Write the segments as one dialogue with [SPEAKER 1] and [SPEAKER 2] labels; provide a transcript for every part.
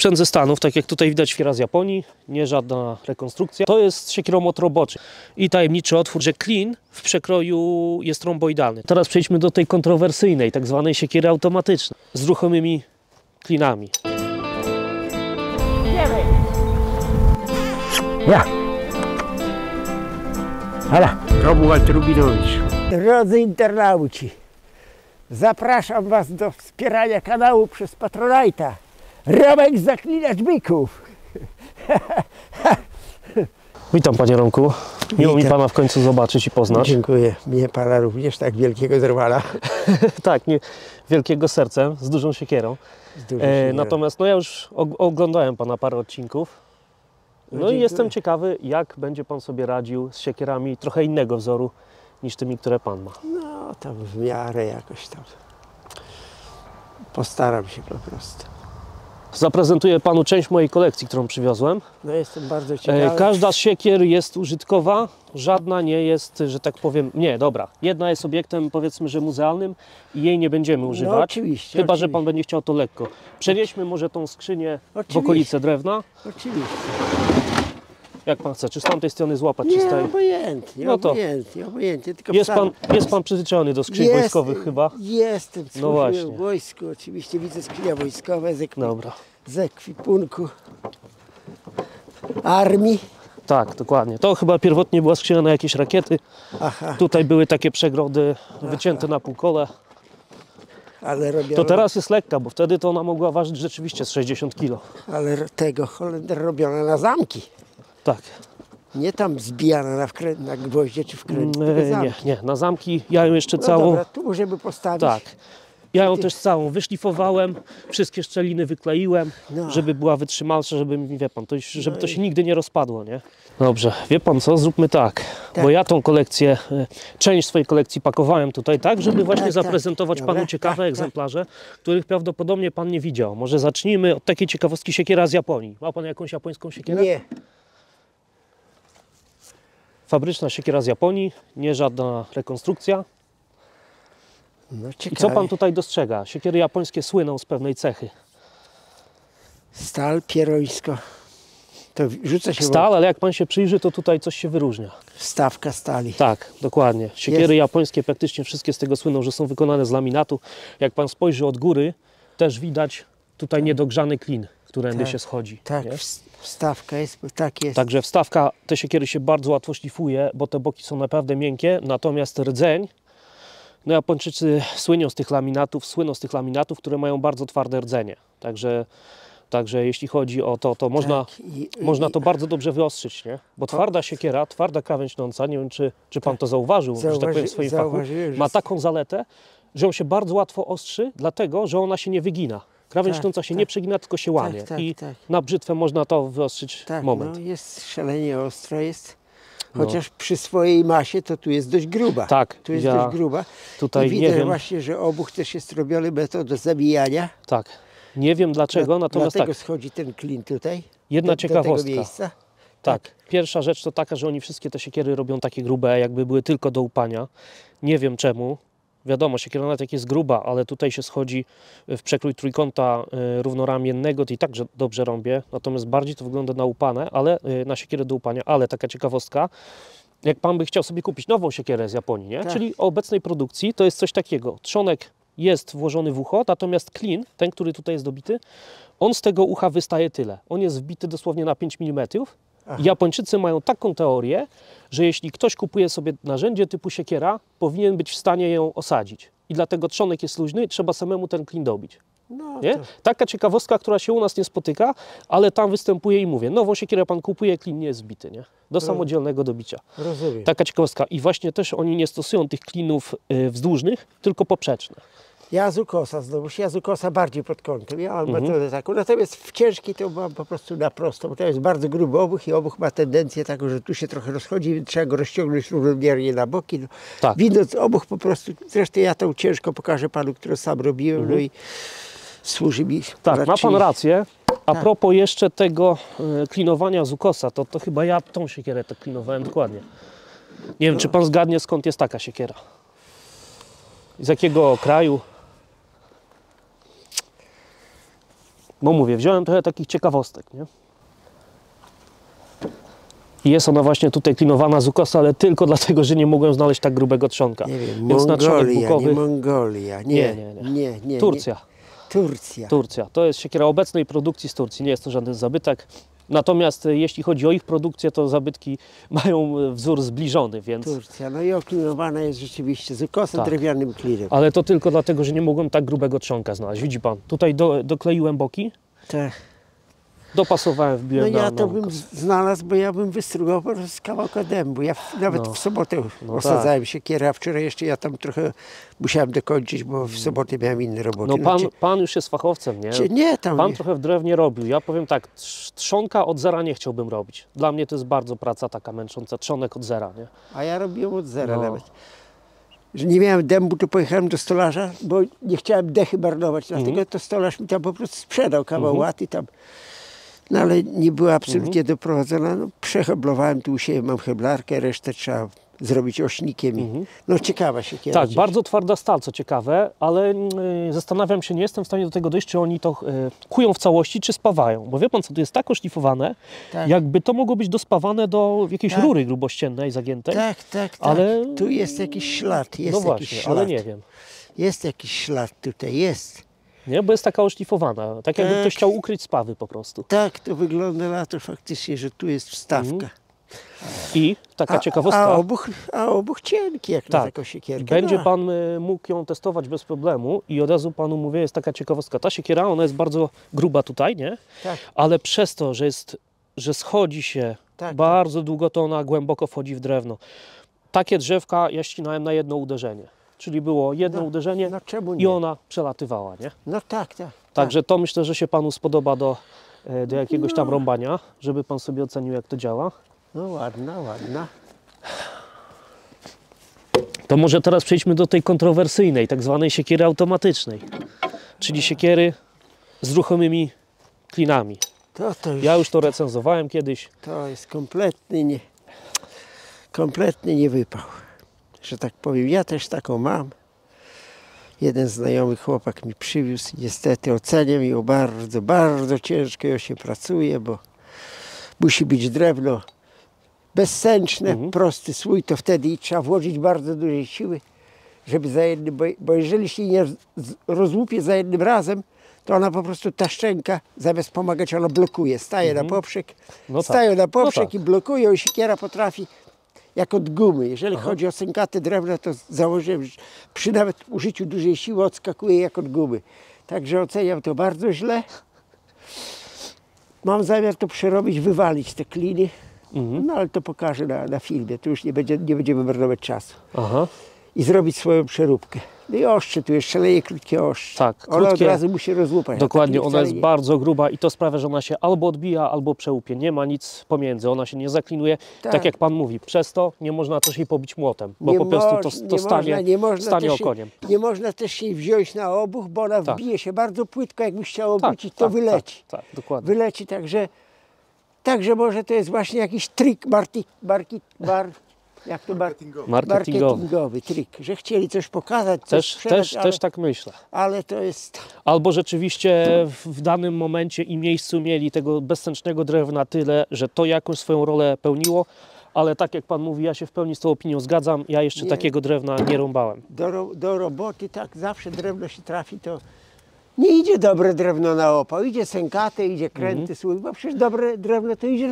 [SPEAKER 1] sprzęt ze Stanów, tak jak tutaj widać, siekiera z Japonii, nie żadna rekonstrukcja. To jest siekieromot roboczy i tajemniczy otwór, że klin w przekroju jest romboidalny. Teraz przejdźmy do tej kontrowersyjnej, tak zwanej siekiery automatycznej z ruchomymi klinami.
[SPEAKER 2] Ja. Hala. Romuald Rubinowicz. Drodzy internauci, zapraszam Was do wspierania kanału przez Patronite'a. Romek Zaklinacz Byków.
[SPEAKER 1] Witam, panie Romku. Miło mi pana w końcu zobaczyć i poznać.
[SPEAKER 2] Dziękuję. Mnie pana również, tak wielkiego zerwala.
[SPEAKER 1] Tak, nie, wielkiego sercem, z dużą siekierą. Natomiast no ja już oglądałem pana parę odcinków. No i jestem ciekawy, jak będzie pan sobie radził z siekierami trochę innego wzoru niż tymi, które pan ma.
[SPEAKER 2] No, tam w miarę jakoś tam. Postaram się po prostu.
[SPEAKER 1] Zaprezentuję panu część mojej kolekcji, którą przywiozłem.
[SPEAKER 2] No, jestem bardzo ciekawy.
[SPEAKER 1] Każda z siekier jest użytkowa, żadna nie jest, że tak powiem, nie, dobra. Jedna jest obiektem, powiedzmy, że muzealnym i jej nie będziemy używać.
[SPEAKER 2] No, oczywiście.
[SPEAKER 1] Chyba, że pan będzie chciał to lekko. Przenieśmy może tą skrzynię w okolice drewna.
[SPEAKER 2] Oczywiście.
[SPEAKER 1] Jak pan chce, czy z tamtej strony złapać, czy z
[SPEAKER 2] Nie,
[SPEAKER 1] tej?
[SPEAKER 2] obojętnie,
[SPEAKER 1] No to
[SPEAKER 2] obojętnie. Tylko
[SPEAKER 1] jest pan przyzwyczajony do skrzyń wojskowych chyba?
[SPEAKER 2] Jestem,
[SPEAKER 1] no właśnie.
[SPEAKER 2] w wojsku, oczywiście widzę skrzynia wojskowe
[SPEAKER 1] Dobra.
[SPEAKER 2] z ekwipunku armii.
[SPEAKER 1] Tak, dokładnie. To chyba pierwotnie była skrzynia na jakieś rakiety.
[SPEAKER 2] Aha.
[SPEAKER 1] Tutaj były takie przegrody wycięte na półkole.
[SPEAKER 2] Ale
[SPEAKER 1] to teraz jest lekka, bo wtedy to ona mogła ważyć rzeczywiście z 60 kg.
[SPEAKER 2] Ale tego Holender robiona na zamki.
[SPEAKER 1] Tak.
[SPEAKER 2] Nie tam zbijana na gwoździe czy wkręt.
[SPEAKER 1] Nie, na zamki. Ja ją jeszcze całą...
[SPEAKER 2] Dobra, tu możemy postawić.
[SPEAKER 1] Tak. Ja ją też całą wyszlifowałem, wszystkie szczeliny wykleiłem, żeby była wytrzymalsza, żeby mi, wie pan, żeby to się nigdy nie rozpadło, nie? Dobrze, wie pan co, zróbmy tak, bo ja tą kolekcję, część swojej kolekcji pakowałem tutaj tak, żeby właśnie zaprezentować panu ciekawe egzemplarze, których prawdopodobnie pan nie widział. Może zacznijmy od takiej ciekawostki, siekiera z Japonii. Ma pan jakąś japońską siekierę?
[SPEAKER 2] Nie.
[SPEAKER 1] Fabryczna siekiera z Japonii, nie żadna rekonstrukcja.
[SPEAKER 2] No,
[SPEAKER 1] i co pan tutaj dostrzega? Siekiery japońskie słyną z pewnej cechy.
[SPEAKER 2] Stal pierońsko. To rzuca się
[SPEAKER 1] stal, ale jak pan się przyjrzy, to tutaj coś się wyróżnia.
[SPEAKER 2] Wstawka stali.
[SPEAKER 1] Tak, dokładnie. Siekiery japońskie praktycznie wszystkie z tego słyną, że są wykonane z laminatu. Jak pan spojrzy od góry, też widać tutaj niedogrzany klin, którędy się schodzi.
[SPEAKER 2] Tak, wstawka jest, tak jest.
[SPEAKER 1] Także wstawka, te siekiery się bardzo łatwo szlifuje, bo te boki są naprawdę miękkie, natomiast rdzeń, no Japończycy słyną z tych laminatów, które mają bardzo twarde rdzenie. Także jeśli chodzi o to można to bardzo dobrze wyostrzyć, nie? Bo twarda siekiera, twarda krawędź nąca, nie wiem czy pan to zauważył, że tak powiem w swoim fachu, ma taką zaletę, że on się bardzo łatwo ostrzy, dlatego że ona się nie wygina. Krawędź nąca się nie przegina, tylko się łamie. Na brzytwę można to wyostrzyć moment.
[SPEAKER 2] No, jest szalenie ostro, jest. Chociaż przy swojej masie to tu jest dość gruba.
[SPEAKER 1] Tak.
[SPEAKER 2] Tu jest dość gruba.
[SPEAKER 1] Tutaj
[SPEAKER 2] i widzę
[SPEAKER 1] nie wiem
[SPEAKER 2] właśnie, że obuch też jest robiony metodą zabijania.
[SPEAKER 1] Tak. Nie wiem dlaczego, natomiast
[SPEAKER 2] dlatego schodzi ten klin tutaj.
[SPEAKER 1] Jedna ciekawostka.
[SPEAKER 2] Do tego miejsca.
[SPEAKER 1] Tak. Pierwsza rzecz to taka, że oni wszystkie te siekiery robią takie grube, jakby były tylko do łupania. Nie wiem czemu. Wiadomo, siekiera nawet jak jest gruba, ale tutaj się schodzi w przekrój trójkąta równoramiennego, to i tak dobrze rąbię, natomiast bardziej to wygląda na łupane, ale na siekierę do łupania. Ale taka ciekawostka, jak pan by chciał sobie kupić nową siekierę z Japonii, nie? Czyli o obecnej produkcji, to jest coś takiego. Trzonek jest włożony w ucho, natomiast klin, ten, który tutaj jest dobity, on z tego ucha wystaje tyle. On jest wbity dosłownie na 5 mm. Japończycy mają taką teorię, że jeśli ktoś kupuje sobie narzędzie typu siekiera, powinien być w stanie ją osadzić. I dlatego trzonek jest luźny i trzeba samemu ten klin dobić.
[SPEAKER 2] No,
[SPEAKER 1] nie? Taka ciekawostka, która się u nas nie spotyka, ale tam występuje i mówię, nową siekierę pan kupuje, klin nie jest wbity, nie? Do samodzielnego dobicia.
[SPEAKER 2] Rozumiem.
[SPEAKER 1] Taka ciekawostka. I właśnie też oni nie stosują tych klinów wzdłużnych, tylko poprzeczne.
[SPEAKER 2] Ja z ukosa znowu, ja z ukosa bardziej pod kątem. Ja mam metodę taką, natomiast w ciężkiej to mam po prostu na prosto, bo to jest bardzo gruby obuch i obuch ma tendencję taką, że tu się trochę rozchodzi, więc trzeba go rozciągnąć równomiernie na boki. No.
[SPEAKER 1] Tak.
[SPEAKER 2] Widząc obuch po prostu, zresztą ja tą ciężko pokażę panu, którą sam robiłem, no i służy mi.
[SPEAKER 1] Tak, ma pan rację. A propos jeszcze tego klinowania z ukosa, to chyba ja tą siekierę tak klinowałem dokładnie. Nie wiem, czy pan zgadnie, skąd jest taka siekiera. Z jakiego kraju? Bo mówię, wziąłem trochę takich ciekawostek, nie? I jest ona właśnie tutaj klinowana z ukosa, ale tylko dlatego, że nie mogłem znaleźć tak grubego trzonka.
[SPEAKER 2] Nie wiem,
[SPEAKER 1] Więc na trzonek
[SPEAKER 2] Mongolia,
[SPEAKER 1] bukowy...
[SPEAKER 2] nie Mongolia, nie.
[SPEAKER 1] Turcja.
[SPEAKER 2] Turcja.
[SPEAKER 1] Turcja. To jest siekiera obecnej produkcji z Turcji, nie jest to żaden zabytek. Natomiast jeśli chodzi o ich produkcję, to zabytki mają wzór zbliżony, więc...
[SPEAKER 2] Turcja, no i oklinowana jest rzeczywiście z ukosa
[SPEAKER 1] Tak.
[SPEAKER 2] drewnianym klinem.
[SPEAKER 1] Ale to tylko dlatego, że nie mogłem tak grubego trzonka znaleźć. Widzi pan, tutaj dokleiłem boki,
[SPEAKER 2] Tak.
[SPEAKER 1] dopasowałem,
[SPEAKER 2] No
[SPEAKER 1] wbiłem
[SPEAKER 2] ja
[SPEAKER 1] na
[SPEAKER 2] to bym
[SPEAKER 1] ukos.
[SPEAKER 2] znalazł, bo ja bym wystrugał po prostu z kawałka dębu. Ja nawet
[SPEAKER 1] No.
[SPEAKER 2] w sobotę
[SPEAKER 1] No
[SPEAKER 2] osadzałem siekierę, a wczoraj jeszcze ja tam trochę musiałem dokończyć, bo w sobotę miałem inne roboty.
[SPEAKER 1] No pan już jest fachowcem, nie?
[SPEAKER 2] Nie, tam
[SPEAKER 1] Pan
[SPEAKER 2] nie.
[SPEAKER 1] trochę w drewnie robił. Ja powiem tak, trzonka od zera nie chciałbym robić. Dla mnie to jest bardzo praca taka męcząca, trzonek od zera, nie?
[SPEAKER 2] A ja robiłem od zera
[SPEAKER 1] No.
[SPEAKER 2] nawet. Że nie miałem dębu, to pojechałem do stolarza, bo nie chciałem dechy marnować. Dlatego to stolarz mi tam po prostu sprzedał kawał łaty tam. No ale nie była absolutnie doprowadzona. No, przeheblowałem tu u siebie, mam heblarkę, resztę trzeba zrobić ośnikiem. No ciekawa siekiera.
[SPEAKER 1] Tak, bardzo twarda stal, co ciekawe, ale zastanawiam się, nie jestem w stanie do tego dojść, czy oni to kują w całości, czy spawają. Bo wie pan co, to jest tak oszlifowane,
[SPEAKER 2] Tak.
[SPEAKER 1] jakby to mogło być dospawane do jakiejś
[SPEAKER 2] Tak.
[SPEAKER 1] rury grubościennej, zagiętej.
[SPEAKER 2] Tak.
[SPEAKER 1] Ale-
[SPEAKER 2] Tu jest jakiś ślad, jest
[SPEAKER 1] No
[SPEAKER 2] jakiś
[SPEAKER 1] właśnie,
[SPEAKER 2] ślad.
[SPEAKER 1] ale nie wiem.
[SPEAKER 2] Jest jakiś ślad tutaj, jest.
[SPEAKER 1] Nie, bo jest taka oszlifowana, tak jakby
[SPEAKER 2] Tak.
[SPEAKER 1] ktoś chciał ukryć spawy po prostu.
[SPEAKER 2] Tak, to wygląda na to faktycznie, że tu jest wstawka.
[SPEAKER 1] I taka ciekawostka.
[SPEAKER 2] A obuch cienki, jak na
[SPEAKER 1] Tak.
[SPEAKER 2] taką siekierkę.
[SPEAKER 1] Będzie
[SPEAKER 2] No.
[SPEAKER 1] pan mógł ją testować bez problemu i od razu panu mówię, jest taka ciekawostka. Ta siekiera, ona jest bardzo gruba tutaj, nie?
[SPEAKER 2] Tak.
[SPEAKER 1] Ale przez to, że schodzi się
[SPEAKER 2] Tak,
[SPEAKER 1] bardzo długo, to ona głęboko wchodzi w drewno. Takie drzewka ja ścinałem na jedno uderzenie. Czyli było jedno uderzenie
[SPEAKER 2] No czemu
[SPEAKER 1] i
[SPEAKER 2] nie?
[SPEAKER 1] ona przelatywała, nie?
[SPEAKER 2] No tak.
[SPEAKER 1] Także to myślę, że się panu spodoba do jakiegoś tam rąbania, żeby pan sobie ocenił, jak to działa.
[SPEAKER 2] No ładna.
[SPEAKER 1] To może teraz przejdźmy do tej kontrowersyjnej, tak zwanej siekiery automatycznej, czyli siekiery z ruchomymi klinami. Ja już to recenzowałem kiedyś.
[SPEAKER 2] To jest kompletny nie wypał. Że tak powiem, ja też taką mam. Jeden znajomy chłopak mi przywiózł. Niestety oceniam ją bardzo, bardzo ciężko ją się pracuje, bo musi być drewno bezsęczne, prosty słój, to wtedy trzeba włożyć bardzo dużej siły, żeby za jednym, bo jeżeli się nie rozłupie za jednym razem, to ona po prostu, ta szczęka, zamiast pomagać, ona blokuje. Staje na poprzek,
[SPEAKER 1] No tak.
[SPEAKER 2] staje na poprzek
[SPEAKER 1] No tak.
[SPEAKER 2] i blokuje, i siekiera potrafi jak od gumy. Jeżeli chodzi o sękate drewno, to założyłem, że przy nawet użyciu dużej siły odskakuje jak od gumy. Także oceniam to bardzo źle. Mam zamiar to przerobić, wywalić te kliny. No ale to pokażę na filmie, tu już nie będziemy marnować czasu.
[SPEAKER 1] Aha.
[SPEAKER 2] I zrobić swoją przeróbkę. No i ostrze, tu jeszcze leje krótkie ostrze.
[SPEAKER 1] Tak,
[SPEAKER 2] Ona od
[SPEAKER 1] krótkie.
[SPEAKER 2] razu musi rozłupać.
[SPEAKER 1] Dokładnie,
[SPEAKER 2] a tak
[SPEAKER 1] ona jest
[SPEAKER 2] wcale nie.
[SPEAKER 1] bardzo gruba i to sprawia, że ona się albo odbija, albo przełupie. Nie ma nic pomiędzy, ona się nie zaklinuje. Tak,
[SPEAKER 2] Tak.
[SPEAKER 1] jak pan mówi, przez to nie można też jej pobić młotem, bo
[SPEAKER 2] Nie
[SPEAKER 1] po prostu to
[SPEAKER 2] nie
[SPEAKER 1] stanie,
[SPEAKER 2] nie można
[SPEAKER 1] stanie
[SPEAKER 2] też
[SPEAKER 1] okoniem.
[SPEAKER 2] Nie można też jej wziąć na obuch, bo ona
[SPEAKER 1] Tak.
[SPEAKER 2] wbije się bardzo płytko, jakbyś chciał obrócić, to wyleci.
[SPEAKER 1] Tak, dokładnie.
[SPEAKER 2] Wyleci, także może to jest właśnie jakiś trik marketingowy trik, że chcieli coś pokazać, coś sprzedać,
[SPEAKER 1] Też tak myślę.
[SPEAKER 2] ale to jest...
[SPEAKER 1] Albo rzeczywiście w danym momencie i miejscu mieli tego bezsęcznego drewna tyle, że to jakąś swoją rolę pełniło, ale tak jak pan mówi, ja się w pełni z tą opinią zgadzam, ja jeszcze
[SPEAKER 2] Nie.
[SPEAKER 1] takiego drewna nie rąbałem.
[SPEAKER 2] Do roboty tak zawsze drewno się trafi, to nie idzie dobre drewno na opał, idzie sękate, idzie kręty, słój, bo przecież dobre drewno to idzie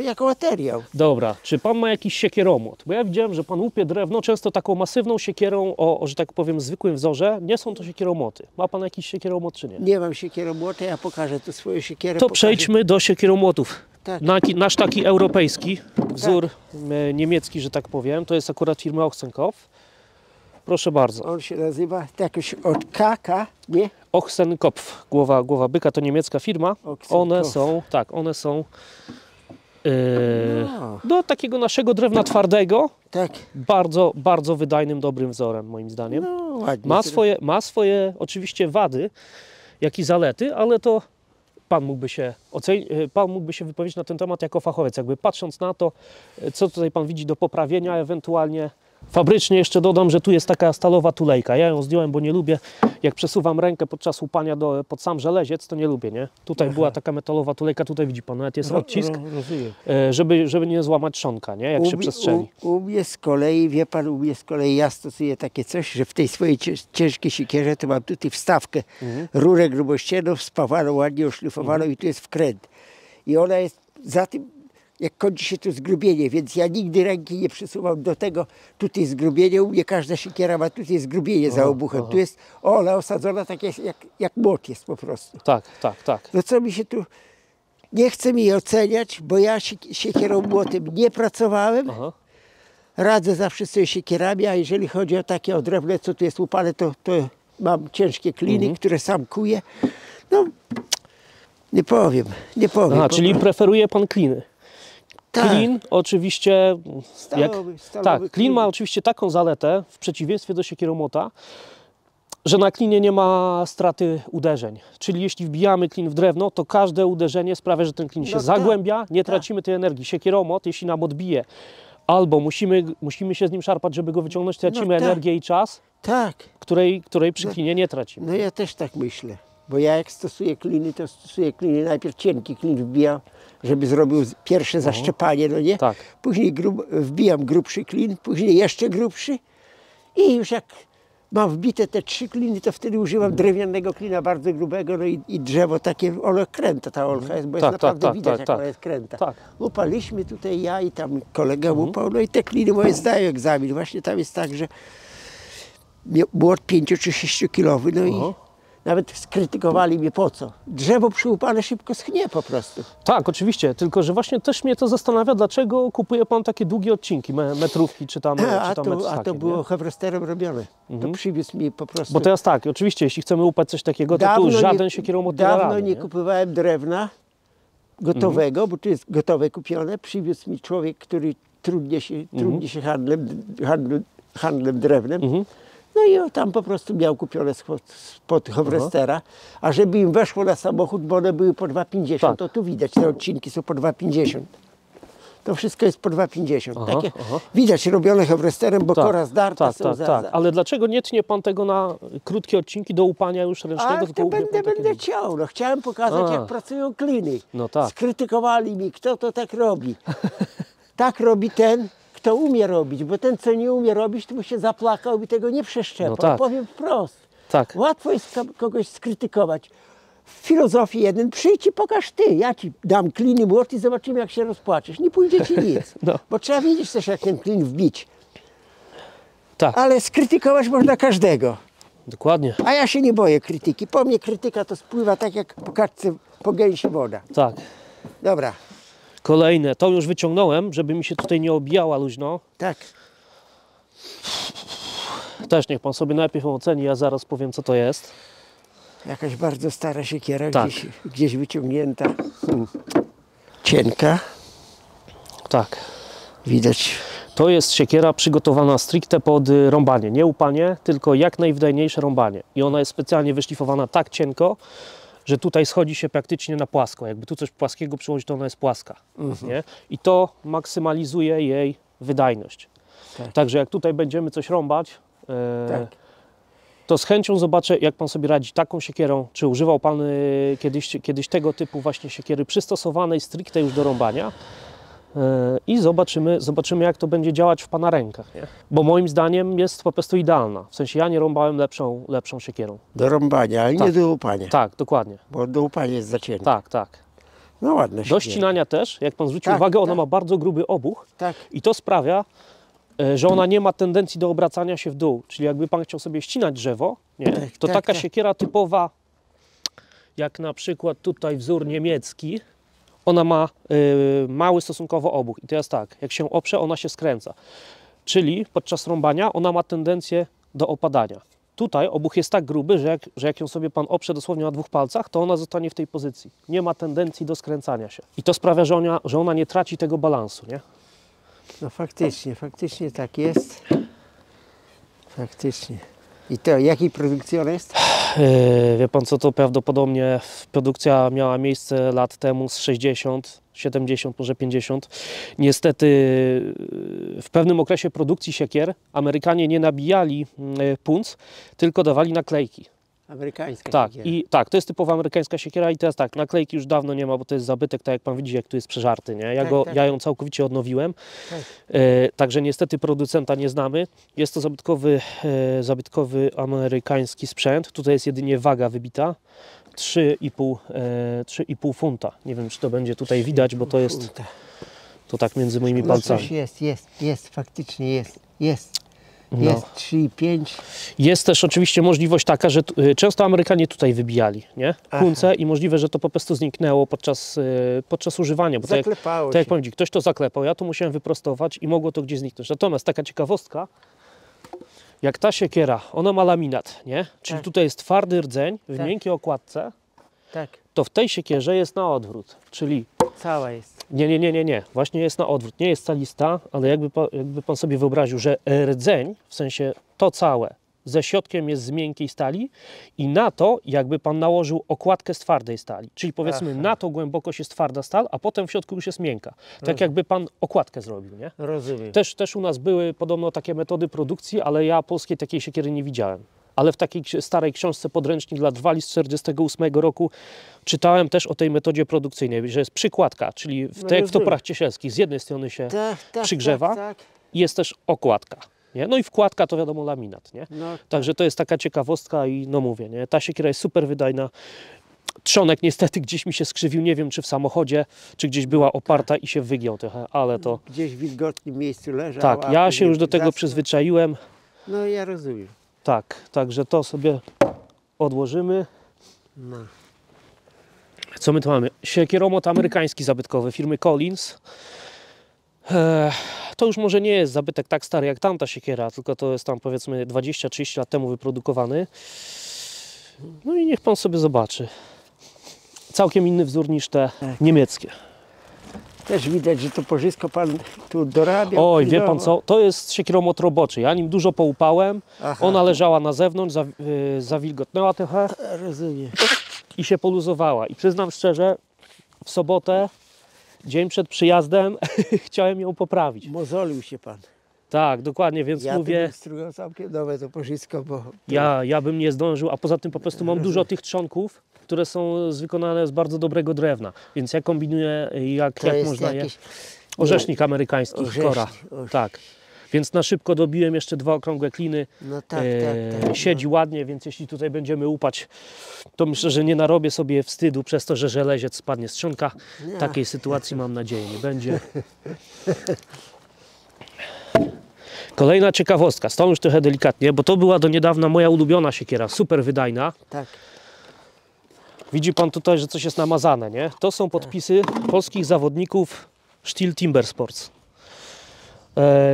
[SPEAKER 2] jako materiał.
[SPEAKER 1] Dobra, czy pan ma jakiś siekieromłot? Bo ja widziałem, że pan łupie drewno często taką masywną siekierą o, że tak powiem, zwykłym wzorze. Nie są to siekieromłoty. Ma pan jakiś siekieromłot czy nie?
[SPEAKER 2] Nie mam siekieromłota, ja pokażę tu swoją siekierę.
[SPEAKER 1] To
[SPEAKER 2] pokażę.
[SPEAKER 1] przejdźmy do siekieromłotów.
[SPEAKER 2] Tak.
[SPEAKER 1] Nasz taki europejski wzór niemiecki, że tak powiem, to jest akurat firma Ochsenkopf. Proszę bardzo.
[SPEAKER 2] On się nazywa jakoś od KK, nie?
[SPEAKER 1] Ochsenkopf, głowa byka, to niemiecka firma. One są do takiego naszego drewna twardego,
[SPEAKER 2] Tak.
[SPEAKER 1] bardzo, bardzo wydajnym, dobrym wzorem moim zdaniem.
[SPEAKER 2] No ładnie.
[SPEAKER 1] Ma swoje oczywiście wady, jak i zalety, ale to pan mógłby się wypowiedzieć na ten temat jako fachowiec, jakby patrząc na to, co tutaj pan widzi do poprawienia, ewentualnie Fabrycznie jeszcze dodam, że tu jest taka stalowa tulejka. Ja ją zdjąłem, bo nie lubię, jak przesuwam rękę podczas łupania pod sam żeleziec, to nie lubię, nie? Tutaj była taka metalowa tulejka, tutaj widzi pan, nawet jest odcisk, żeby nie złamać trzonka, nie? Jak się przestrzeli.
[SPEAKER 2] U mnie z kolei, wie pan, ja stosuję takie coś, że w tej swojej ciężkiej siekierze to mam tutaj wstawkę, rurę grubościenną, spawaną, ładnie oszlifowaną i tu jest wkręt. I ona jest za tym, jak kończy się tu zgrubienie, więc ja nigdy ręki nie przesuwam do tego, tutaj zgrubienie, u mnie każda siekiera ma tutaj zgrubienie za obuchem. Tu jest ona osadzona tak jak młot jest po prostu.
[SPEAKER 1] Tak, tak, tak.
[SPEAKER 2] No co mi się tu, nie chcę mi oceniać, bo ja siekierą młotem nie pracowałem. Radzę zawsze sobie siekierami, a jeżeli chodzi o takie o drewno, co tu jest łupane, to mam ciężkie kliny, które sam kuję. No, nie powiem.
[SPEAKER 1] Aha, czyli preferuje pan kliny.
[SPEAKER 2] Tak.
[SPEAKER 1] Klin oczywiście,
[SPEAKER 2] Stalowy
[SPEAKER 1] tak, klin ma oczywiście taką zaletę, w przeciwieństwie do siekieromłota, że na klinie nie ma straty uderzeń. Czyli jeśli wbijamy klin w drewno, to każde uderzenie sprawia, że ten klin się zagłębia, nie tracimy tej energii. Siekieromłot, jeśli nam odbije, albo musimy się z nim szarpać, żeby go wyciągnąć, tracimy energię i czas, której przy klinie nie tracimy.
[SPEAKER 2] No ja też tak myślę, bo ja jak stosuję kliny, to stosuję kliny, najpierw cienki klin wbijam, żeby zrobił pierwsze zaszczepanie, no nie?
[SPEAKER 1] Tak.
[SPEAKER 2] Później wbijam grubszy klin, później jeszcze grubszy i już jak mam wbite te 3 kliny, to wtedy używam drewnianego klina bardzo grubego, no i drzewo takie, ono kręta ta olcha jest, bo jest naprawdę widać, jak ona jest kręta.
[SPEAKER 1] Tak.
[SPEAKER 2] Łupaliśmy tutaj, ja i tam kolega łupał, no i te kliny moje zdają egzamin. Właśnie tam jest tak, że młot 5 czy 6 kilowy, no i nawet skrytykowali mnie po co. Drzewo przyłupane szybko schnie po prostu.
[SPEAKER 1] Tak, oczywiście, tylko że właśnie też mnie to zastanawia, dlaczego kupuje pan takie długie odcinki, metrówki czy tam
[SPEAKER 2] A to było Hewresterem robione. To przywiózł mi po prostu.
[SPEAKER 1] Bo teraz tak, oczywiście, jeśli chcemy upać coś takiego, to tu żaden siekieromłot nie da rady.
[SPEAKER 2] Dawno nie kupowałem drewna gotowego, bo tu jest gotowe kupione. Przywiózł mi człowiek, który trudni się handlem drewnem. No i tam po prostu miał kupione spod Hewrestera, a żeby im weszło na samochód, bo one były po 2,50, to tu widać, te odcinki są po 2,50. To wszystko jest po 2,50. Takie widać robione Hewresterem, bo kora zdarta są
[SPEAKER 1] tak. Ale dlaczego nie tnie pan tego na krótkie odcinki do łupania już ręcznego?
[SPEAKER 2] To będę ciął. No, chciałem pokazać, jak pracują kliny.
[SPEAKER 1] No tak.
[SPEAKER 2] Skrytykowali mi, kto to tak robi. Tak robi ten, kto umie robić, bo ten, co nie umie robić, to by się zaplakał i tego nie przeszczepał.
[SPEAKER 1] No tak.
[SPEAKER 2] Powiem wprost.
[SPEAKER 1] Tak.
[SPEAKER 2] Łatwo jest kogoś skrytykować. W filozofii jeden, przyjdź i pokaż ty. Ja ci dam kliny młot i zobaczymy, jak się rozpłaczesz. Nie pójdzie ci nic. Bo trzeba wiedzieć też, jak ten klin wbić.
[SPEAKER 1] Tak.
[SPEAKER 2] Ale skrytykować można każdego.
[SPEAKER 1] Dokładnie.
[SPEAKER 2] A ja się nie boję krytyki. Po mnie krytyka to spływa tak, jak po kaczce po gęsi woda.
[SPEAKER 1] Tak.
[SPEAKER 2] Dobra.
[SPEAKER 1] Kolejne. To już wyciągnąłem, żeby mi się tutaj nie obijała luźno.
[SPEAKER 2] Tak.
[SPEAKER 1] Też niech pan sobie najpierw oceni, ja zaraz powiem, co to jest.
[SPEAKER 2] Jakaś bardzo stara siekiera,
[SPEAKER 1] Tak.
[SPEAKER 2] gdzieś wyciągnięta. Cienka.
[SPEAKER 1] Tak.
[SPEAKER 2] Widać.
[SPEAKER 1] To jest siekiera przygotowana stricte pod rąbanie. Nie łupanie, tylko jak najwydajniejsze rąbanie. I ona jest specjalnie wyszlifowana tak cienko, że tutaj schodzi się praktycznie na płasko. Jakby tu coś płaskiego przyłożyć, to ona jest płaska. Nie? I to maksymalizuje jej wydajność. Także jak tutaj będziemy coś rąbać, to z chęcią zobaczę, jak pan sobie radzi taką siekierą. Czy używał pan kiedyś tego typu właśnie siekiery przystosowanej stricte już do rąbania. I zobaczymy, jak to będzie działać w pana rękach. Nie? Bo moim zdaniem jest po prostu idealna. W sensie ja nie rąbałem lepszą siekierą.
[SPEAKER 2] Do rąbania, ale nie do łupania.
[SPEAKER 1] Tak, dokładnie.
[SPEAKER 2] Bo do łupania jest za cienka.
[SPEAKER 1] Tak.
[SPEAKER 2] No ładne
[SPEAKER 1] Do ścinania też, jak pan zwrócił uwagę, ona ma bardzo gruby obuch i to sprawia, że ona nie ma tendencji do obracania się w dół. Czyli jakby pan chciał sobie ścinać drzewo, to taka siekiera typowa, jak na przykład tutaj wzór niemiecki, ona ma mały stosunkowo obuch. I teraz tak, jak się oprze, ona się skręca. Czyli podczas rąbania ona ma tendencję do opadania. Tutaj obuch jest tak gruby, że jak ją sobie pan oprze dosłownie na 2 palcach, to ona zostanie w tej pozycji. Nie ma tendencji do skręcania się. I to sprawia, że ona nie traci tego balansu, nie?
[SPEAKER 2] No faktycznie tak jest. Faktycznie. I to jakiej produkcji ona jest?
[SPEAKER 1] Wie pan co, to prawdopodobnie produkcja miała miejsce lat temu z 60. 70, może 50. Niestety w pewnym okresie produkcji siekier Amerykanie nie nabijali punc, tylko dawali naklejki.
[SPEAKER 2] Amerykańska
[SPEAKER 1] Tak,
[SPEAKER 2] siekiera.
[SPEAKER 1] i tak, to jest typowa amerykańska siekiera i teraz tak, naklejki już dawno nie ma, bo to jest zabytek, tak jak pan widzi, jak tu jest przeżarty, nie? Ja ją całkowicie odnowiłem,
[SPEAKER 2] Tak.
[SPEAKER 1] także niestety producenta nie znamy. Jest to zabytkowy amerykański sprzęt, tutaj jest jedynie waga wybita, 3,5 funta. Nie wiem, czy to będzie tutaj widać, bo to jest,
[SPEAKER 2] Funta.
[SPEAKER 1] to tak między moimi
[SPEAKER 2] No
[SPEAKER 1] palcami.
[SPEAKER 2] coś jest, faktycznie jest. Jest
[SPEAKER 1] No.
[SPEAKER 2] 3,5.
[SPEAKER 1] Jest też oczywiście możliwość taka, że często Amerykanie tutaj wybijali, nie? Punce i możliwe, że to po prostu zniknęło podczas używania. Bo
[SPEAKER 2] Zaklepało
[SPEAKER 1] tak jak
[SPEAKER 2] się.
[SPEAKER 1] powiem, ktoś to zaklepał, ja to musiałem wyprostować i mogło to gdzieś zniknąć. Natomiast taka ciekawostka, jak ta siekiera, ona ma laminat, nie? Czyli
[SPEAKER 2] Tak.
[SPEAKER 1] tutaj jest twardy rdzeń w
[SPEAKER 2] Tak.
[SPEAKER 1] miękkiej okładce,
[SPEAKER 2] Tak,
[SPEAKER 1] to w tej siekierze jest na odwrót. Czyli
[SPEAKER 2] cała jest.
[SPEAKER 1] nie. Właśnie jest na odwrót. Nie jest calista, ale jakby pan sobie wyobraził, że rdzeń, w sensie to całe, ze środkiem jest z miękkiej stali i na to jakby pan nałożył okładkę z twardej stali. Czyli powiedzmy
[SPEAKER 2] Aha.
[SPEAKER 1] na to głębokość jest twarda stal, a potem w środku już jest miękka. Tak jakby pan okładkę zrobił, nie?
[SPEAKER 2] Rozumiem.
[SPEAKER 1] Też u nas były podobno takie metody produkcji, ale ja polskiej takiej siekiery nie widziałem. Ale w takiej starej książce podręcznik dla drwali z 1948 roku czytałem też o tej metodzie produkcyjnej, że jest przykładka, czyli tak jak w
[SPEAKER 2] rozumiem.
[SPEAKER 1] toporach ciesielskich, z jednej strony się
[SPEAKER 2] Tak,
[SPEAKER 1] przygrzewa
[SPEAKER 2] Tak.
[SPEAKER 1] i jest też okładka. Nie? No i wkładka to wiadomo laminat. Nie?
[SPEAKER 2] No,
[SPEAKER 1] Także to jest taka ciekawostka i no mówię, nie? Ta siekiera jest super wydajna. Trzonek niestety gdzieś mi się skrzywił, nie wiem czy w samochodzie, czy gdzieś była oparta i się wygiął trochę, ale to
[SPEAKER 2] gdzieś w wilgotnym miejscu leżał.
[SPEAKER 1] tak,
[SPEAKER 2] a
[SPEAKER 1] ja się
[SPEAKER 2] później
[SPEAKER 1] już do tego
[SPEAKER 2] zaschł.
[SPEAKER 1] przyzwyczaiłem.
[SPEAKER 2] No ja rozumiem.
[SPEAKER 1] Tak, także to sobie odłożymy.
[SPEAKER 2] No.
[SPEAKER 1] Co my tu mamy? Siekieromot amerykański zabytkowy firmy Collins. To już może nie jest zabytek tak stary jak tamta siekiera, tylko to jest tam powiedzmy 20-30 lat temu wyprodukowany. No i niech pan sobie zobaczy. Całkiem inny wzór niż te niemieckie.
[SPEAKER 2] Też widać, że to porzysko pan tu dorabiał.
[SPEAKER 1] Oj, wie pan
[SPEAKER 2] pilnował.
[SPEAKER 1] co? To jest siekieromot roboczy. Ja nim dużo połupałem.
[SPEAKER 2] Aha.
[SPEAKER 1] Ona leżała na zewnątrz, zawilgotnęła trochę
[SPEAKER 2] Rozumiem.
[SPEAKER 1] i się poluzowała. I przyznam szczerze, w sobotę, dzień przed przyjazdem, chciałem ją poprawić.
[SPEAKER 2] Mozolił się pan.
[SPEAKER 1] Tak, dokładnie, więc
[SPEAKER 2] Ja
[SPEAKER 1] mówię,
[SPEAKER 2] bym strugał całkiem nowe to porzysko, bo...
[SPEAKER 1] ja bym nie zdążył, a poza tym po prostu mam dużo tych trzonków, które są wykonane z bardzo dobrego drewna, więc ja kombinuję jak
[SPEAKER 2] to jest
[SPEAKER 1] można je...
[SPEAKER 2] jakieś...
[SPEAKER 1] Orzesznik amerykański, kora. Tak. Więc na szybko dobiłem jeszcze 2 okrągłe kliny.
[SPEAKER 2] No tak.
[SPEAKER 1] Siedzi ładnie, więc jeśli tutaj będziemy łupać, to myślę, że nie narobię sobie wstydu przez to, że żeleziec spadnie z trzonka.
[SPEAKER 2] Nie.
[SPEAKER 1] Takiej sytuacji mam nadzieję nie będzie. Kolejna ciekawostka, z tą już trochę delikatnie, bo to była do niedawna moja ulubiona siekiera, super wydajna.
[SPEAKER 2] Tak.
[SPEAKER 1] Widzi pan tutaj, że coś jest namazane, nie? To są podpisy polskich zawodników Stihl Timber Sports.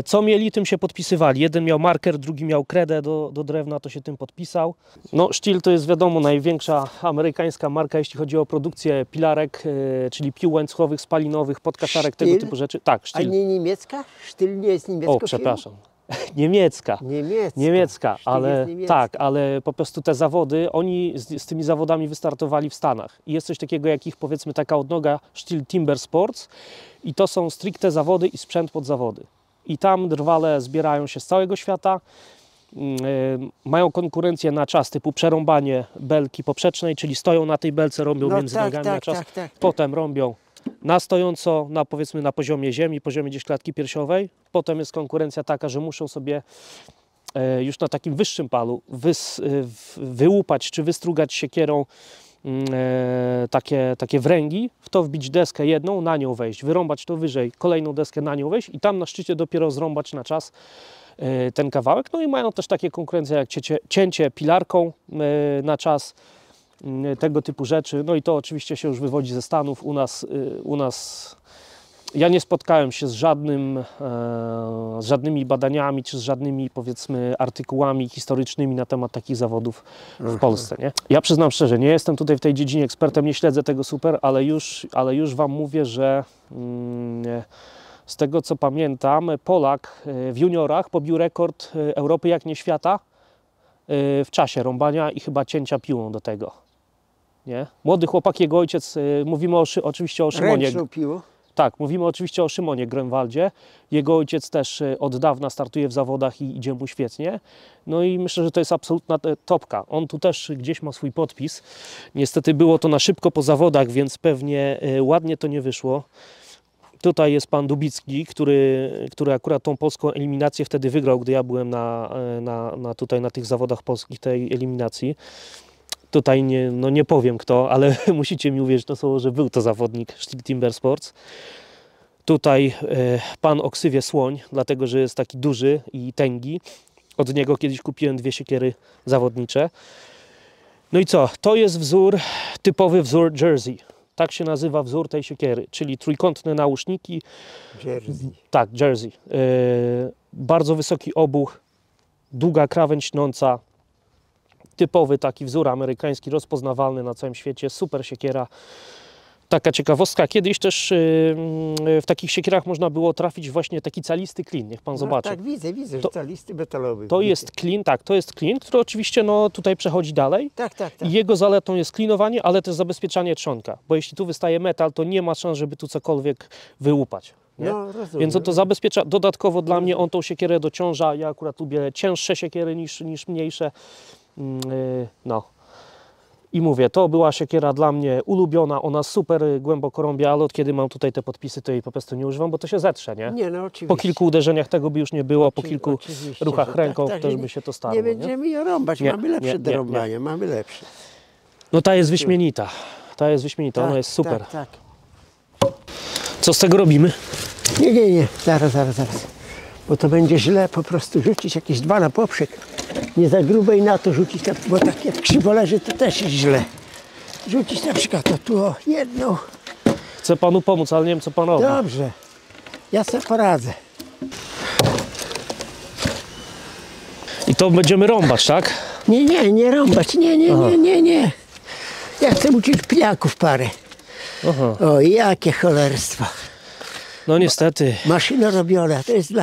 [SPEAKER 1] Co mieli, tym się podpisywali. Jeden miał marker, drugi miał kredę do drewna, to się tym podpisał. No, Stihl to jest wiadomo największa amerykańska marka, jeśli chodzi o produkcję pilarek, czyli pił łańcuchowych, spalinowych, podkaszarek, tego
[SPEAKER 2] Stihl?
[SPEAKER 1] typu rzeczy. Tak,
[SPEAKER 2] A
[SPEAKER 1] Stihl.
[SPEAKER 2] nie niemiecka? Sztyl nie jest niemiecka.
[SPEAKER 1] O, przepraszam. Niemiecka. Niemiecka,
[SPEAKER 2] Sztyl
[SPEAKER 1] ale
[SPEAKER 2] jest niemiecka.
[SPEAKER 1] tak, ale po prostu te zawody, oni z tymi zawodami wystartowali w Stanach. I jest coś takiego jak ich powiedzmy taka odnoga Stihl Timber Sports i to są stricte zawody i sprzęt pod zawody. I tam drwale zbierają się z całego świata, mają konkurencję na czas typu przerąbanie belki poprzecznej, czyli stoją na tej belce, rąbią między nogami na czas, potem rąbią na stojąco, powiedzmy na poziomie ziemi, poziomie gdzieś klatki piersiowej. Potem jest konkurencja taka, że muszą sobie już na takim wyższym palu wyłupać czy wystrugać siekierą takie wręgi, w to wbić deskę jedną, na nią wejść, wyrąbać to wyżej, kolejną deskę na nią wejść i tam na szczycie dopiero zrąbać na czas ten kawałek. No i mają też takie konkurencje jak cięcie pilarką na czas, tego typu rzeczy. No i to oczywiście się już wywodzi ze Stanów. U nas ja nie spotkałem się z żadnymi badaniami, czy z żadnymi powiedzmy artykułami historycznymi na temat takich zawodów w Polsce. Nie? Ja przyznam szczerze, nie jestem tutaj w tej dziedzinie ekspertem, nie śledzę tego super, ale już Wam mówię, że z tego co pamiętam, Polak w juniorach pobił rekord Europy, jak nie świata, w czasie rąbania i chyba cięcia piłą do tego. nie? Młody chłopak, jego ojciec, mówimy oczywiście o Szymonie.
[SPEAKER 2] Ręczną piłą.
[SPEAKER 1] Tak, mówimy oczywiście o Szymonie Grönwaldzie. Jego ojciec też od dawna startuje w zawodach i idzie mu świetnie. No i myślę, że to jest absolutna topka. On tu też gdzieś ma swój podpis. Niestety było to na szybko po zawodach, więc pewnie ładnie to nie wyszło. Tutaj jest pan Dubicki, który akurat tą polską eliminację wtedy wygrał, gdy ja byłem tutaj na tych zawodach polskich, tej eliminacji. Tutaj nie powiem kto, ale musicie mi uwierzyć, że był to zawodnik Stihl Timber Sports. Tutaj pan o ksywie Słoń, dlatego że jest taki duży i tęgi. Od niego kiedyś kupiłem 2 siekiery zawodnicze. No i co? To jest typowy wzór Jersey. Tak się nazywa wzór tej siekiery, czyli trójkątne nauszniki.
[SPEAKER 2] Jersey.
[SPEAKER 1] Tak, Jersey. Bardzo wysoki obuch, długa krawędź tnąca. Typowy taki wzór amerykański, rozpoznawalny na całym świecie. Super siekiera. Taka ciekawostka, kiedyś też w takich siekierach można było trafić właśnie taki calisty klin, niech pan zobaczy.
[SPEAKER 2] Tak, widzę, że calisty metalowy.
[SPEAKER 1] To jest klin, tak, to jest klin, który oczywiście tutaj przechodzi dalej.
[SPEAKER 2] Tak.
[SPEAKER 1] I jego zaletą jest klinowanie, ale też zabezpieczanie trzonka, bo jeśli tu wystaje metal, to nie ma szans, żeby tu cokolwiek wyłupać. Nie?
[SPEAKER 2] No, rozumiem.
[SPEAKER 1] Więc on to zabezpiecza. Dodatkowo dla mnie on tą siekierę dociąża. Ja akurat lubię cięższe siekiery niż mniejsze. No. I mówię, to była siekiera dla mnie ulubiona, ona super głęboko rąbie, ale od kiedy mam tutaj te podpisy, to jej po prostu nie używam, bo to się zetrze, nie?
[SPEAKER 2] Nie, no oczywiście.
[SPEAKER 1] Po kilku uderzeniach tego by już nie było, po kilku ruchach ręką
[SPEAKER 2] tak,
[SPEAKER 1] też by się to stało.
[SPEAKER 2] Nie będziemy ją rąbać,
[SPEAKER 1] Nie,
[SPEAKER 2] mamy lepsze do
[SPEAKER 1] nie.
[SPEAKER 2] rąbania, mamy lepsze.
[SPEAKER 1] No ta jest wyśmienita, ona jest super.
[SPEAKER 2] Tak.
[SPEAKER 1] Co z tego robimy?
[SPEAKER 2] Nie, zaraz. Bo to będzie źle po prostu rzucić jakieś 2 na poprzek. Nie za grube i na to rzucić, bo tak jak krzywo leży, to też jest źle. Rzucić na przykład tu jedną.
[SPEAKER 1] Chcę panu pomóc, ale nie wiem co pan robi.
[SPEAKER 2] Dobrze, ja sobie poradzę.
[SPEAKER 1] I to będziemy rąbać, tak?
[SPEAKER 2] Nie rąbać, nie. Ja chcę uczyć pniaków parę.
[SPEAKER 1] Aha.
[SPEAKER 2] O, jakie cholerstwo.
[SPEAKER 1] No niestety.
[SPEAKER 2] Maszyna robiona, to jest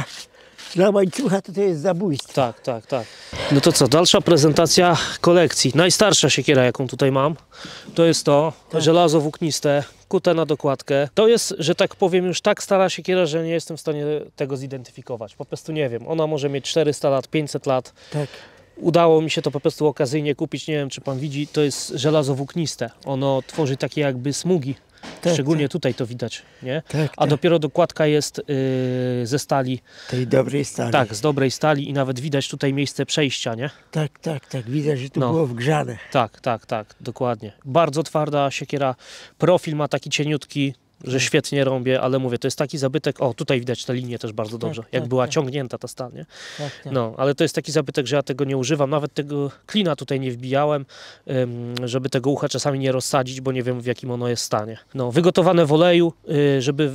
[SPEAKER 2] dla łańcucha to jest zabójstwo.
[SPEAKER 1] Tak. No to co, dalsza prezentacja kolekcji. Najstarsza siekiera, jaką tutaj mam, to jest żelazo włókniste, kute na dokładkę. To jest, że tak powiem, już tak stara siekiera, że nie jestem w stanie tego zidentyfikować. Po prostu nie wiem. Ona może mieć 400 lat, 500 lat.
[SPEAKER 2] Tak.
[SPEAKER 1] Udało mi się to po prostu okazyjnie kupić. Nie wiem, czy pan widzi, to jest żelazo włókniste. Ono tworzy takie jakby smugi. Szczególnie tutaj to widać, nie? A dopiero dokładka jest ze stali.
[SPEAKER 2] Tej dobrej stali.
[SPEAKER 1] Tak, z dobrej stali i nawet widać tutaj miejsce przejścia, nie?
[SPEAKER 2] Tak, widać, że tu było wgrzane.
[SPEAKER 1] Tak, dokładnie. Bardzo twarda siekiera, profil ma taki cieniutki, że świetnie rąbie, ale mówię, to jest taki zabytek, tutaj widać tę linię też bardzo dobrze, jak była ciągnięta ta stal, nie?
[SPEAKER 2] Tak.
[SPEAKER 1] No, ale to jest taki zabytek, że ja tego nie używam, nawet tego klina tutaj nie wbijałem, żeby tego ucha czasami nie rozsadzić, bo nie wiem w jakim ono jest stanie. No, wygotowane w oleju,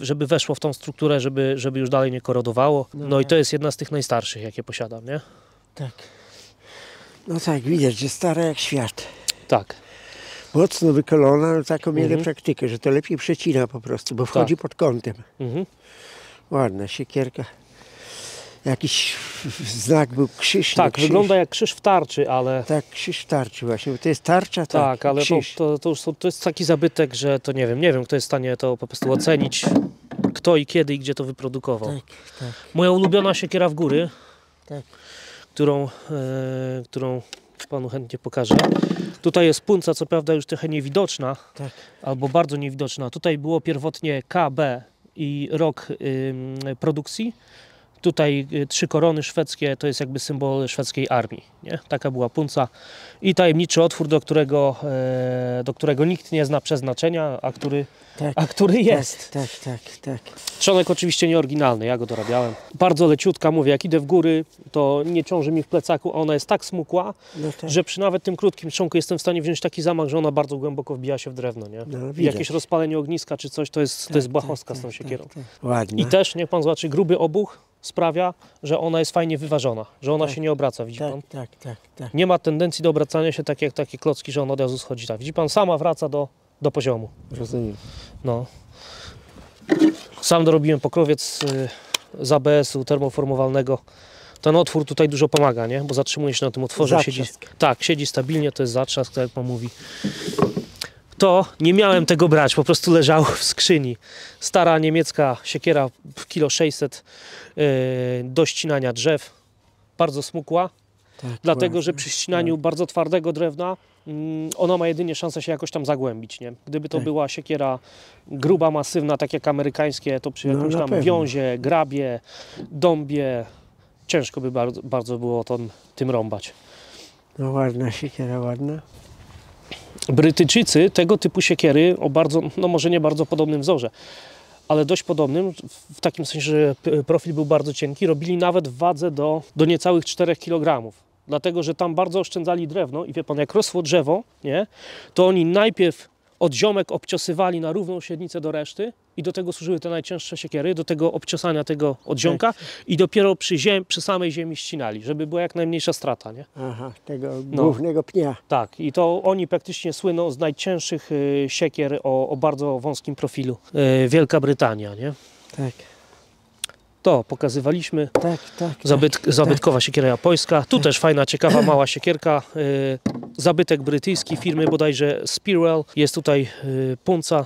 [SPEAKER 1] żeby weszło w tą strukturę, żeby już dalej nie korodowało, no i to jest jedna z tych najstarszych, jakie posiadam, nie?
[SPEAKER 2] Tak. No tak, widać, że stara jak świat.
[SPEAKER 1] Tak.
[SPEAKER 2] Mocno wykolona, no taką mieli praktykę, że to lepiej przecina po prostu, bo wchodzi pod kątem. Ładna siekierka. Jakiś znak był krzyż.
[SPEAKER 1] Tak,
[SPEAKER 2] krzyż.
[SPEAKER 1] wygląda jak krzyż w tarczy, ale...
[SPEAKER 2] Tak, krzyż w tarczy właśnie, bo to jest tarcza,
[SPEAKER 1] tak. Ale
[SPEAKER 2] krzyż.
[SPEAKER 1] to jest taki zabytek, że to nie wiem, kto jest w stanie to po prostu ocenić, kto i kiedy i gdzie to wyprodukował.
[SPEAKER 2] Tak.
[SPEAKER 1] Moja ulubiona siekiera w góry,
[SPEAKER 2] Tak.
[SPEAKER 1] którą panu chętnie pokażę. Tutaj jest punca, co prawda już trochę niewidoczna, albo bardzo niewidoczna. Tutaj było pierwotnie KB i rok produkcji. Tutaj 3 korony szwedzkie, to jest jakby symbol szwedzkiej armii, nie? Taka była punca. I tajemniczy otwór, do którego nikt nie zna przeznaczenia, a który jest.
[SPEAKER 2] Tak.
[SPEAKER 1] Trzonek oczywiście nieoryginalny, ja go dorabiałem. Bardzo leciutka, mówię, jak idę w góry, to nie ciąży mi w plecaku, a ona jest tak smukła, że przy nawet tym krótkim trzonku jestem w stanie wziąć taki zamach, że ona bardzo głęboko wbija się w drewno, nie? Jakieś rozpalenie ogniska czy coś, to jest błahostka z tą siekierą.
[SPEAKER 2] Ładnie.
[SPEAKER 1] I też, niech pan zobaczy, gruby obuch sprawia, że ona jest fajnie wyważona, że ona się nie obraca, widzi pan?
[SPEAKER 2] Tak.
[SPEAKER 1] Nie ma tendencji do obracania się tak jak takie klocki, że ona od razu schodzi. Tak, widzi pan, sama wraca do poziomu.
[SPEAKER 2] Rozumiem.
[SPEAKER 1] No. Sam dorobiłem pokrowiec z ABS-u termoformowalnego. Ten otwór tutaj dużo pomaga, nie? Bo zatrzymuje się na tym otworze. Siedzi stabilnie, to jest zatrzask, tak jak pan mówi. to nie miałem tego brać, po prostu leżało w skrzyni. Stara niemiecka siekiera, kilo 600 do ścinania drzew, bardzo smukła,
[SPEAKER 2] Tak,
[SPEAKER 1] dlatego że przy ścinaniu bardzo twardego drewna ona ma jedynie szansę się jakoś tam zagłębić, nie? Gdyby to była siekiera gruba, masywna, tak jak amerykańskie, to przy jakimś
[SPEAKER 2] na
[SPEAKER 1] tam
[SPEAKER 2] pewno.
[SPEAKER 1] wiązie, grabie, dąbie, ciężko by bardzo było tym rąbać.
[SPEAKER 2] No ładna siekiera, ładna.
[SPEAKER 1] Brytyjczycy tego typu siekiery o bardzo, no może nie bardzo podobnym wzorze, ale dość podobnym, w takim sensie, że profil był bardzo cienki, robili nawet w wadze do niecałych 4 kg. Dlatego, że tam bardzo oszczędzali drewno i wie pan, jak rosło drzewo, nie, to oni najpierw od ziomek obciosywali na równą średnicę do reszty i do tego służyły te najcięższe siekiery, do tego obciosania tego od ziomka i dopiero przy samej ziemi ścinali, żeby była jak najmniejsza strata, nie?
[SPEAKER 2] Aha, tego głównego pnia.
[SPEAKER 1] Tak, i to oni praktycznie słyną z najcięższych siekier o bardzo wąskim profilu. Wielka Brytania, nie?
[SPEAKER 2] Tak.
[SPEAKER 1] To pokazywaliśmy.
[SPEAKER 2] Tak.
[SPEAKER 1] Zabytkowa siekiera japońska. Tu też fajna, ciekawa, mała siekierka. Zabytek brytyjski firmy bodajże Spearwell. Jest tutaj punca.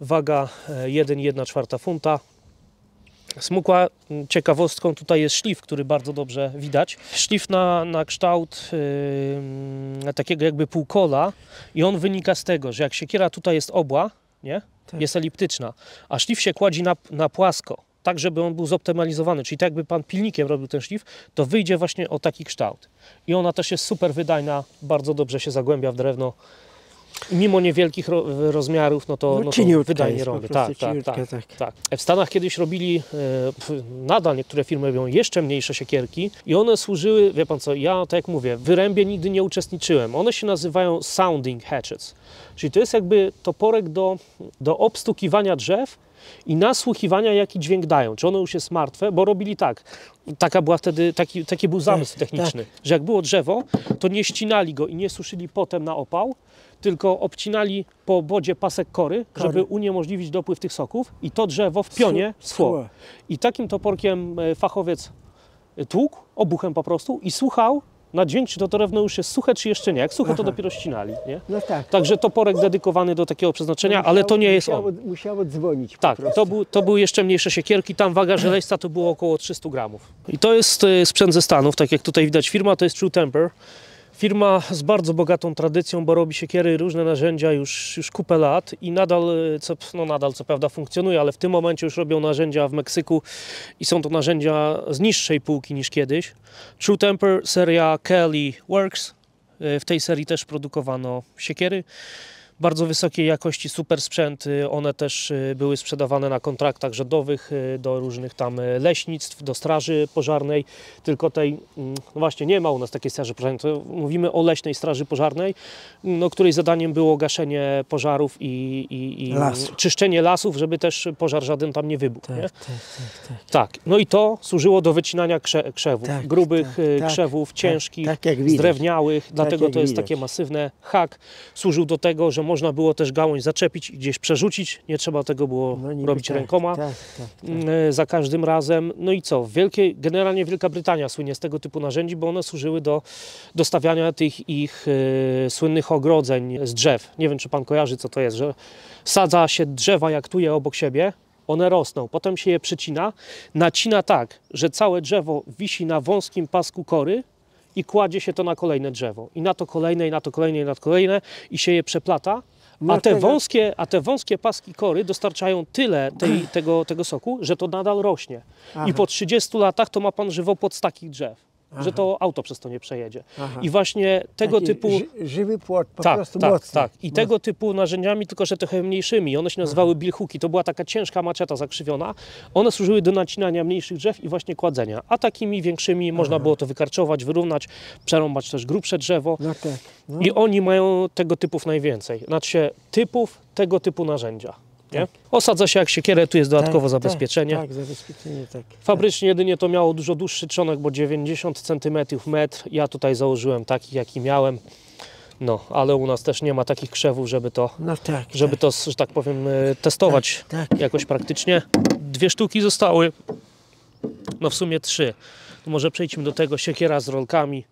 [SPEAKER 1] Waga 1,1/4 funta. Smukła. Ciekawostką tutaj jest szlif, który bardzo dobrze widać. Szlif na kształt takiego jakby półkola i on wynika z tego, że jak siekiera tutaj jest obła, nie? Jest eliptyczna, a szlif się kładzi na płasko, tak żeby on był zoptymalizowany, czyli tak jakby pan pilnikiem robił ten szlif, to wyjdzie właśnie o taki kształt. I ona też jest super wydajna, bardzo dobrze się zagłębia w drewno. I mimo niewielkich rozmiarów, no to wydajnie robi. Tak. W Stanach kiedyś robili, nadal niektóre firmy robią jeszcze mniejsze siekierki i one służyły, wie pan co, ja tak jak mówię, w wyrębie nigdy nie uczestniczyłem. One się nazywają sounding hatchets, czyli to jest jakby toporek do obstukiwania drzew i nasłuchiwania, jaki dźwięk dają. Czy ono już jest martwe? Bo robili tak. Taka była wtedy, taki był zamysł techniczny, że jak było drzewo, to nie ścinali go i nie suszyli potem na opał, tylko obcinali po obodzie pasek kory, żeby uniemożliwić dopływ tych soków i to drzewo w pionie schło. I takim toporkiem fachowiec tłukł, obuchem po prostu i słuchał na dźwięk, czy to drewno już jest suche, czy jeszcze nie. Jak suche, to dopiero ścinali. Nie?
[SPEAKER 2] No tak.
[SPEAKER 1] Także toporek dedykowany do takiego przeznaczenia, ale to nie jest on.
[SPEAKER 2] Musiało dzwonić.
[SPEAKER 1] Tak, to były jeszcze mniejsze siekierki, tam waga żelejca to było około 300 gramów. I to jest sprzęt ze Stanów, tak jak tutaj widać firma, to jest True Temper. Firma z bardzo bogatą tradycją, bo robi siekiery, różne narzędzia już kupę lat i nadal co prawda funkcjonuje, ale w tym momencie już robią narzędzia w Meksyku i są to narzędzia z niższej półki niż kiedyś. True Temper, seria Kelly Works. W tej serii też produkowano siekiery. Bardzo wysokiej jakości, super sprzęt. One też były sprzedawane na kontraktach rządowych do różnych tam leśnictw, do straży pożarnej. Tylko tej, no właśnie nie ma u nas takiej straży pożarnej, to mówimy o leśnej straży pożarnej, no, której zadaniem było gaszenie pożarów i czyszczenie lasów, żeby też pożar żaden tam nie wybuchł. Tak. No i to służyło do wycinania krzewów, grubych krzewów, ciężkich, zdrewniałych, dlatego to jest takie masywne. Hak służył do tego, że można było też gałąź zaczepić i gdzieś przerzucić, nie trzeba tego było robić rękoma za każdym razem. No i co? Generalnie Wielka Brytania słynie z tego typu narzędzi, bo one służyły do dostawiania tych ich słynnych ogrodzeń z drzew. Nie wiem, czy pan kojarzy, co to jest, że sadza się drzewa jak tu je obok siebie, one rosną, potem się je przycina, nacina tak, że całe drzewo wisi na wąskim pasku kory i kładzie się to na kolejne drzewo. I na to kolejne, i na to kolejne, i na to kolejne i się je przeplata. A te wąskie paski kory dostarczają tyle tego soku, że to nadal rośnie. I po 30 latach to ma pan żywopłot z takich drzew. Że to auto przez to nie przejedzie. I właśnie tego typu...
[SPEAKER 2] Żywy płot, po prostu mocny.
[SPEAKER 1] Tak. I tego typu narzędziami, tylko że trochę mniejszymi. One się nazywały billhooki. To była taka ciężka maczeta zakrzywiona. One służyły do nacinania mniejszych drzew i właśnie kładzenia. A takimi większymi można było to wykarczować, wyrównać, przerąbać też grubsze drzewo. I oni mają tego typów najwięcej. Znaczy typów tego typu narzędzia. Nie? Osadza się jak siekierę, tu jest dodatkowo zabezpieczenie.
[SPEAKER 2] Zabezpieczenie,
[SPEAKER 1] Fabrycznie jedynie to miało dużo dłuższy trzonek, bo 90 cm, metr. Ja tutaj założyłem taki, jaki miałem. No, ale u nas też nie ma takich krzewów, żeby to, że tak powiem, testować jakoś praktycznie. 2 sztuki zostały, no w sumie 3. To może przejdźmy do tego, siekiera z rolkami.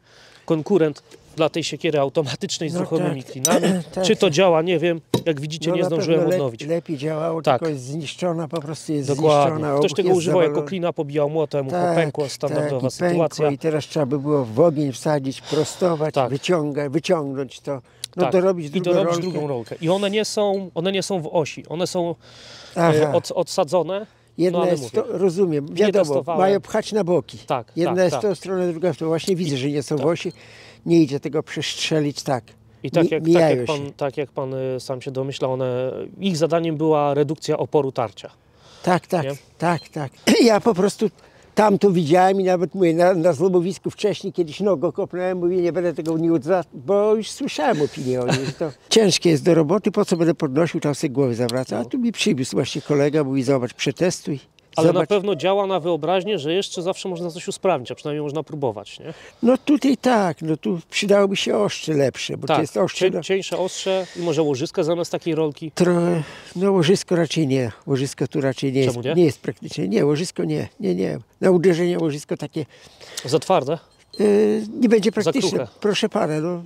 [SPEAKER 1] Konkurent dla tej siekiery automatycznej z
[SPEAKER 2] No
[SPEAKER 1] ruchomymi
[SPEAKER 2] tak,
[SPEAKER 1] klinami.
[SPEAKER 2] tak.
[SPEAKER 1] Czy to działa, nie wiem. Jak widzicie,
[SPEAKER 2] No
[SPEAKER 1] nie
[SPEAKER 2] na
[SPEAKER 1] zdążyłem
[SPEAKER 2] pewno
[SPEAKER 1] odnowić.
[SPEAKER 2] lepiej działało,
[SPEAKER 1] Tak.
[SPEAKER 2] tylko jest zniszczona, po prostu jest
[SPEAKER 1] Dokładnie.
[SPEAKER 2] zniszczona.
[SPEAKER 1] Ktoś
[SPEAKER 2] obuch
[SPEAKER 1] tego
[SPEAKER 2] jest
[SPEAKER 1] używał jako
[SPEAKER 2] zawalony.
[SPEAKER 1] klina, pobijał młotem,
[SPEAKER 2] Tak,
[SPEAKER 1] pękło, standardowa
[SPEAKER 2] tak, i pękło,
[SPEAKER 1] sytuacja.
[SPEAKER 2] i teraz trzeba by było w ogień wsadzić, prostować,
[SPEAKER 1] Tak.
[SPEAKER 2] wyciągnąć to, no
[SPEAKER 1] Tak.
[SPEAKER 2] dorobić
[SPEAKER 1] I
[SPEAKER 2] drugą
[SPEAKER 1] dorobić
[SPEAKER 2] rolkę.
[SPEAKER 1] drugą rolkę. I one nie są w osi, one są
[SPEAKER 2] Aha.
[SPEAKER 1] odsadzone.
[SPEAKER 2] Jedna
[SPEAKER 1] ale
[SPEAKER 2] jest
[SPEAKER 1] mówię.
[SPEAKER 2] to, rozumiem, wiadomo,
[SPEAKER 1] testowałem.
[SPEAKER 2] mają pchać na boki.
[SPEAKER 1] Tak,
[SPEAKER 2] Jedna
[SPEAKER 1] tak,
[SPEAKER 2] jest w
[SPEAKER 1] tak.
[SPEAKER 2] tą stronę, druga w tą. Właśnie widzę, że nie są w osi, nie idzie tego przestrzelić tak.
[SPEAKER 1] I tak
[SPEAKER 2] Mijają się.
[SPEAKER 1] jak pan sam się domyśla, ich zadaniem była redukcja oporu tarcia.
[SPEAKER 2] Tak, tak,
[SPEAKER 1] Nie?
[SPEAKER 2] tak. Ja po prostu tam to widziałem i nawet mówię, na zlomowisku wcześniej kiedyś nogą kopnąłem, mówię, nie będę tego bo już słyszałem opinię o nim, że to ciężkie jest do roboty, po co będę podnosił, tam sobie głowy zawracał. A tu mi przywiózł właśnie kolega, mówi, zobacz, przetestuj.
[SPEAKER 1] Ale
[SPEAKER 2] Zobacz.
[SPEAKER 1] na pewno działa na wyobraźnię, że jeszcze zawsze można coś usprawnić, a przynajmniej można próbować, nie?
[SPEAKER 2] No tutaj tak, no tu przydałoby się ostrze lepsze, bo to
[SPEAKER 1] Tak,
[SPEAKER 2] jest ostrze.
[SPEAKER 1] cieńsze ostrze i może łożyska zamiast takiej rolki.
[SPEAKER 2] Trochę, no łożysko raczej nie. Łożysko tu raczej nie
[SPEAKER 1] Czemu
[SPEAKER 2] jest.
[SPEAKER 1] nie?
[SPEAKER 2] Nie jest praktycznie. Nie, łożysko nie. Na uderzenie łożysko takie
[SPEAKER 1] Za twarde?
[SPEAKER 2] nie będzie praktyczne.
[SPEAKER 1] kruche.
[SPEAKER 2] Proszę pana, no,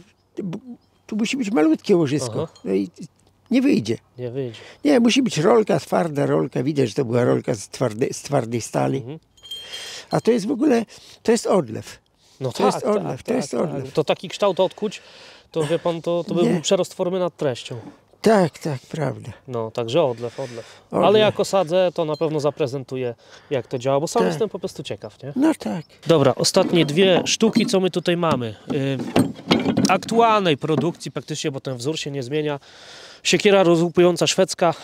[SPEAKER 2] tu musi być malutkie łożysko.
[SPEAKER 1] Aha.
[SPEAKER 2] No i nie wyjdzie.
[SPEAKER 1] Nie wyjdzie.
[SPEAKER 2] Nie, musi być rolka, twarda rolka. Widać, że to była rolka z twardej stali.
[SPEAKER 1] Mhm.
[SPEAKER 2] A to jest w ogóle, to jest odlew.
[SPEAKER 1] No
[SPEAKER 2] To jest odlew, to jest odlew.
[SPEAKER 1] To taki kształt odkuć, to wie pan, to by
[SPEAKER 2] Nie.
[SPEAKER 1] był przerost formy nad treścią.
[SPEAKER 2] Tak, prawda.
[SPEAKER 1] No, także odlew.
[SPEAKER 2] Odlew.
[SPEAKER 1] Ale jak osadzę, to na pewno zaprezentuję, jak to działa, bo sam
[SPEAKER 2] Tak.
[SPEAKER 1] jestem po prostu ciekaw, nie?
[SPEAKER 2] No tak.
[SPEAKER 1] Dobra, ostatnie dwie sztuki, co my tutaj mamy. Aktualnej produkcji praktycznie, bo ten wzór się nie zmienia. Siekiera rozłupująca szwedzka,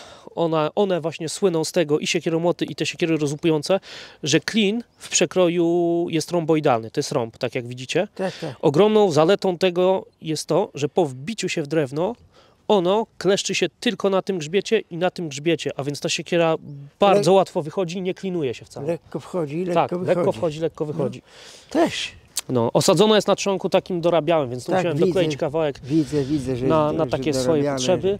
[SPEAKER 1] one właśnie słyną z tego, i siekieromłoty, i te siekiery rozłupujące, że klin w przekroju jest romboidalny, to jest rąb, tak jak widzicie.
[SPEAKER 2] Tak.
[SPEAKER 1] Ogromną zaletą tego jest to, że po wbiciu się w drewno, ono kleszczy się tylko na tym grzbiecie i na tym grzbiecie, a więc ta siekiera bardzo łatwo wychodzi i nie klinuje się wcale.
[SPEAKER 2] Lekko wchodzi i lekko
[SPEAKER 1] Tak,
[SPEAKER 2] wychodzi.
[SPEAKER 1] lekko wchodzi, lekko wychodzi.
[SPEAKER 2] Też.
[SPEAKER 1] No, osadzona jest na trzonku takim dorabiałym, więc tu
[SPEAKER 2] Tak,
[SPEAKER 1] musiałem
[SPEAKER 2] widzę.
[SPEAKER 1] dokleić kawałek
[SPEAKER 2] Widzę, że
[SPEAKER 1] na
[SPEAKER 2] że
[SPEAKER 1] takie swoje
[SPEAKER 2] dorabiane.
[SPEAKER 1] potrzeby.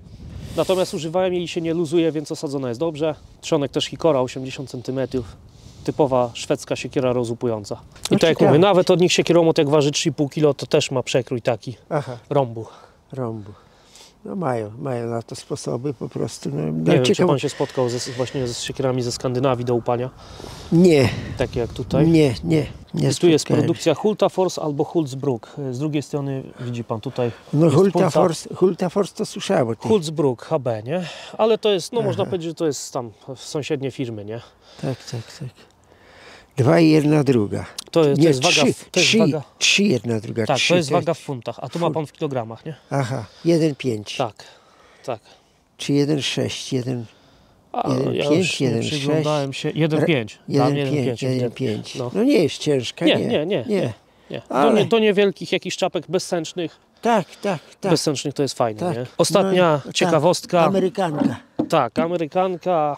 [SPEAKER 1] Natomiast używałem jej i się nie luzuje, więc osadzona jest dobrze. Trzonek też Hikora 80 cm. Typowa szwedzka siekiera rozłupująca. I
[SPEAKER 2] No
[SPEAKER 1] tak jak
[SPEAKER 2] ciekawe.
[SPEAKER 1] mówię, nawet od nich siekieromot jak waży 3,5 kg, to też ma przekrój taki
[SPEAKER 2] Aha,
[SPEAKER 1] rąbu.
[SPEAKER 2] rąbu. No mają na to sposoby po prostu. No,
[SPEAKER 1] Nie wiem, czy pan się spotkał właśnie z siekierami ze Skandynawii do upania,
[SPEAKER 2] Nie,
[SPEAKER 1] takie jak tutaj.
[SPEAKER 2] nie
[SPEAKER 1] I tu jest
[SPEAKER 2] spotkałem.
[SPEAKER 1] produkcja Hultafors albo Hultsbruk. Z drugiej strony widzi pan tutaj.
[SPEAKER 2] No
[SPEAKER 1] jest
[SPEAKER 2] Hultafors to słyszałem o tym.
[SPEAKER 1] Hultsbruk HB, nie? Ale to jest, no można powiedzieć, że to jest tam sąsiednie firmy, nie?
[SPEAKER 2] Tak. 2 i 1 druga.
[SPEAKER 1] To
[SPEAKER 2] Nie,
[SPEAKER 1] jest waga. To jest waga.
[SPEAKER 2] 3 1 druga.
[SPEAKER 1] Tak,
[SPEAKER 2] 3,
[SPEAKER 1] to jest waga w funtach, a tu ma pan w kilogramach, nie?
[SPEAKER 2] Aha, 1,5.
[SPEAKER 1] Tak.
[SPEAKER 2] Czy 1,6, 1.
[SPEAKER 1] A,
[SPEAKER 2] 1,5,
[SPEAKER 1] ja już nie
[SPEAKER 2] 1,6.
[SPEAKER 1] przyglądałem się. 1,5. Dla mnie 1,5. No.
[SPEAKER 2] No nie jest ciężka, nie.
[SPEAKER 1] Nie.
[SPEAKER 2] Ale-
[SPEAKER 1] Do niewielkich jakichś czapek bezsęcznych.
[SPEAKER 2] Tak.
[SPEAKER 1] Bezsęcznych to jest fajne,
[SPEAKER 2] Tak.
[SPEAKER 1] nie? Ostatnia
[SPEAKER 2] No,
[SPEAKER 1] ciekawostka.
[SPEAKER 2] Tak, Amerykanka.
[SPEAKER 1] Tak, Amerykanka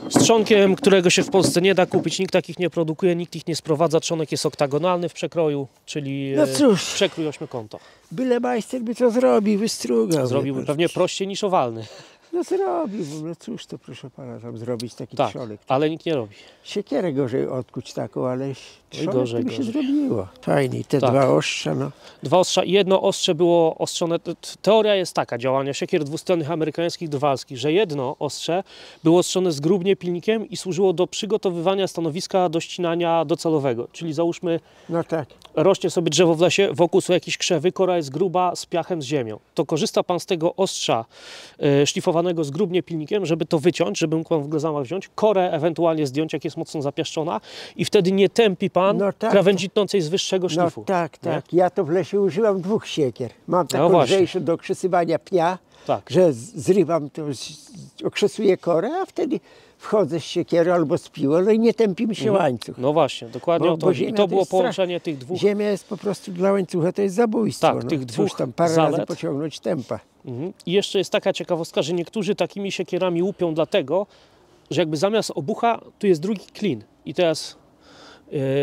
[SPEAKER 1] z trzonkiem, którego się w Polsce nie da kupić. Nikt takich nie produkuje, nikt ich nie sprowadza. Trzonek jest oktagonalny w przekroju, czyli
[SPEAKER 2] No cóż.
[SPEAKER 1] przekrój ośmiokąta.
[SPEAKER 2] Byle majster by co zrobił, wystrugał.
[SPEAKER 1] Zrobiłby
[SPEAKER 2] wie pan.
[SPEAKER 1] pewnie prościej niż owalny.
[SPEAKER 2] No zrobił, no cóż to proszę pana tam zrobić taki
[SPEAKER 1] Tak,
[SPEAKER 2] trzonek.
[SPEAKER 1] ale nikt nie robi.
[SPEAKER 2] Siekierę gorzej odkuć taką, ale trzonek
[SPEAKER 1] gorzej,
[SPEAKER 2] to by się
[SPEAKER 1] gorzej.
[SPEAKER 2] zrobiło. Fajnie, i te
[SPEAKER 1] Tak.
[SPEAKER 2] 2 ostrza, no.
[SPEAKER 1] 2 ostrza i jedno ostrze było ostrzone. Teoria jest taka działania siekier dwustronnych amerykańskich drwalskich, że jedno ostrze było ostrzone zgrubnie pilnikiem i służyło do przygotowywania stanowiska do ścinania docelowego. Czyli załóżmy,
[SPEAKER 2] No tak.
[SPEAKER 1] rośnie sobie drzewo w lesie, wokół są jakieś krzewy, kora jest gruba z piachem, z ziemią. To korzysta pan z tego ostrza szlifowanego zgrubnie pilnikiem, żeby to wyciąć, żeby mógł pan w ogóle zamach wziąć, korę ewentualnie zdjąć, jak jest mocno zapiaszczona i wtedy nie tępi pan
[SPEAKER 2] No tak.
[SPEAKER 1] krawędzi tnącej z wyższego
[SPEAKER 2] No
[SPEAKER 1] szlifu.
[SPEAKER 2] tak. Ja to w lesie używam 2 siekier. Mam taką
[SPEAKER 1] właśnie.
[SPEAKER 2] lżejszą do okrzesywania pnia,
[SPEAKER 1] Tak.
[SPEAKER 2] że zrywam to, okrzesuję korę, a wtedy wchodzę z siekierą albo z piłą, no i nie tępi mi się łańcuch.
[SPEAKER 1] No właśnie, dokładnie o to chodzi. I
[SPEAKER 2] ziemia
[SPEAKER 1] to było
[SPEAKER 2] jest
[SPEAKER 1] połączenie tych dwóch.
[SPEAKER 2] Ziemia jest po prostu dla łańcucha, to jest zabójstwo.
[SPEAKER 1] Tak,
[SPEAKER 2] no.
[SPEAKER 1] tych
[SPEAKER 2] Cóż
[SPEAKER 1] dwóch
[SPEAKER 2] tam parę
[SPEAKER 1] zalet.
[SPEAKER 2] razy pociągnąć tempa.
[SPEAKER 1] I jeszcze jest taka ciekawostka, że niektórzy takimi siekierami łupią dlatego, że jakby zamiast obucha tu jest drugi klin. I teraz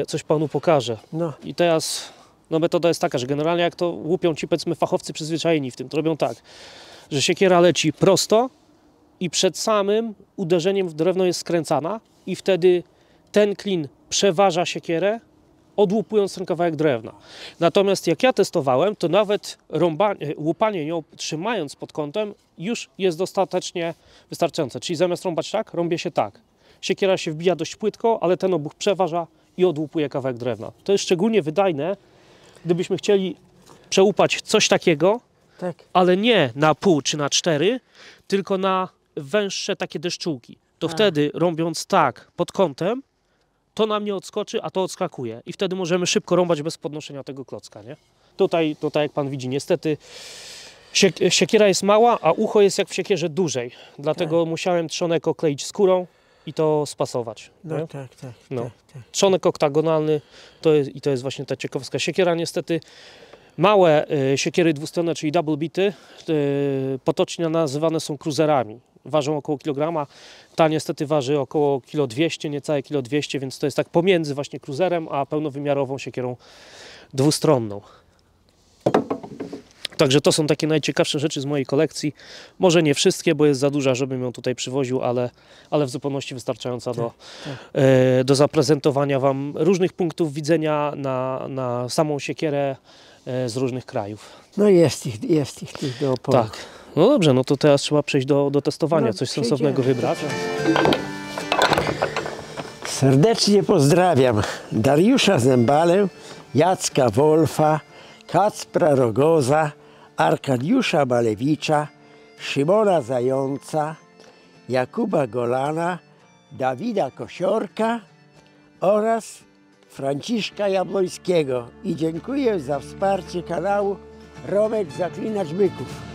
[SPEAKER 1] coś panu pokażę.
[SPEAKER 2] No.
[SPEAKER 1] I teraz metoda jest taka, że generalnie jak to łupią ci powiedzmy fachowcy przyzwyczajeni w tym, to robią tak, że siekiera leci prosto i przed samym uderzeniem w drewno jest skręcana i wtedy ten klin przeważa siekierę, odłupując ten kawałek drewna. Natomiast jak ja testowałem, to nawet łupanie nią trzymając pod kątem już jest dostatecznie wystarczające. Czyli zamiast rąbać tak, rąbię się tak. Siekiera się wbija dość płytko, ale ten obuch przeważa i odłupuje kawałek drewna. To jest szczególnie wydajne, gdybyśmy chcieli przełupać coś takiego,
[SPEAKER 2] Tak.
[SPEAKER 1] ale nie na pół czy na 4, tylko na węższe takie deszczułki. To wtedy rąbiąc tak pod kątem, to nam nie odskoczy, a to odskakuje. I wtedy możemy szybko rąbać bez podnoszenia tego klocka, nie? Tutaj jak pan widzi, niestety siekiera jest mała, a ucho jest jak w siekierze dużej. Dlatego musiałem trzonek okleić skórą i to spasować.
[SPEAKER 2] No
[SPEAKER 1] nie?
[SPEAKER 2] tak, tak,
[SPEAKER 1] No.
[SPEAKER 2] tak, tak.
[SPEAKER 1] Trzonek oktagonalny to jest właśnie ta ciekawostka. Siekiera niestety, małe siekiery dwustronne, czyli double bity, potocznie nazywane są cruiserami. Ważą około kilograma. Ta niestety waży około 200 kg, niecałe 200 kg, więc to jest tak pomiędzy właśnie cruiserem a pełnowymiarową siekierą dwustronną. Także to są takie najciekawsze rzeczy z mojej kolekcji. Może nie wszystkie, bo jest za duża, żebym ją tutaj przywoził, ale w zupełności wystarczająca do zaprezentowania Wam różnych punktów widzenia na samą siekierę z różnych krajów.
[SPEAKER 2] No jest ich tych do oporu.
[SPEAKER 1] Tak. No dobrze, no to teraz trzeba przejść do testowania,
[SPEAKER 2] No,
[SPEAKER 1] coś
[SPEAKER 2] przejdziemy.
[SPEAKER 1] sensownego wybrać.
[SPEAKER 2] Serdecznie pozdrawiam Dariusza Zembalę, Jacka Wolfa, Kacpra Rogoza, Arkadiusza Malewicza, Szymona Zająca, Jakuba Golana, Dawida Kosiorka oraz Franciszka Jabłońskiego. I dziękuję za wsparcie kanału Romek Zaklinacz Byków.